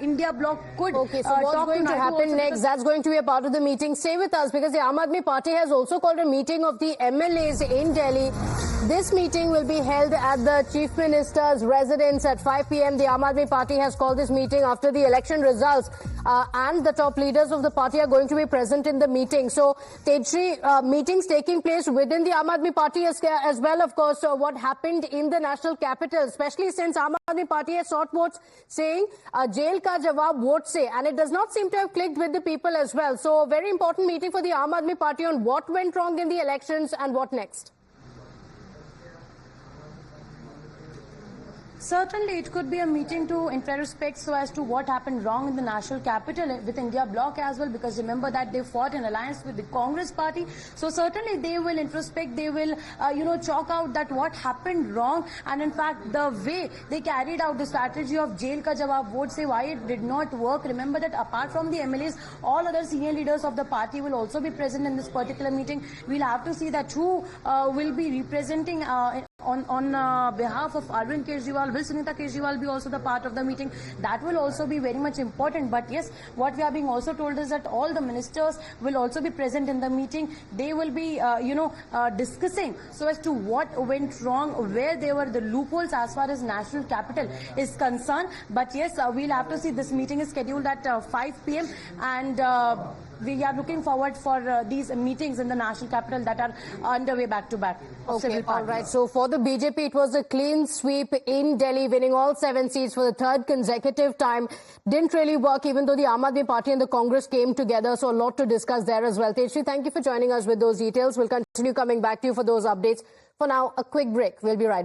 India bloc could Okay, so what's going to happen next? That's going to be a part of the meeting. Stay with us because the Aam Aadmi Party has also called a meeting of the MLAs in Delhi. This meeting will be held at the Chief Minister's residence at 5 p.m. The Aam Aadmi Party has called this meeting after the election results and the top leaders of the party are going to be present in the meeting. So, Tejshri, meetings taking place within the Aam Aadmi Party as well, of course, what happened in the national capital, especially since Aam Aadmi Party has sought votes saying jail ka jawab vote se, and it does not seem to have clicked with the people as well. So, a very important meeting for the Aam Aadmi Party on what went wrong in the elections and what next. Certainly, it could be a meeting to introspect so as to what happened wrong in the national capital with India bloc as well, because remember that they fought an alliance with the Congress party. So certainly they will introspect, they will, chalk out that what happened wrong, and in fact the way they carried out the strategy of jail ka jawab vote say, why it did not work. Remember that apart from the MLAs, all other senior leaders of the party will also be present in this particular meeting. We'll have to see that who will be representing on behalf of Arvind Kejriwal. Will Sunita Kejriwal be also the part of the meeting? That will also be very much important. But yes, what we are being also told is that all the ministers will also be present in the meeting. They will be, discussing so as to what went wrong, where there were the loopholes as far as national capital is concerned. But yes, we'll have to see. This meeting is scheduled at 5 p.m. and we are looking forward for these meetings in the national capital that are underway back to back. Okay, all right. So for the BJP, it was a clean sweep in Delhi, winning all 7 seats for the third consecutive time. Didn't really work, even though the Aam Aadmi Party and the Congress came together. So a lot to discuss there as well. Tejshri, thank you for joining us with those details. We'll continue coming back to you for those updates. For now, a quick break. We'll be right back.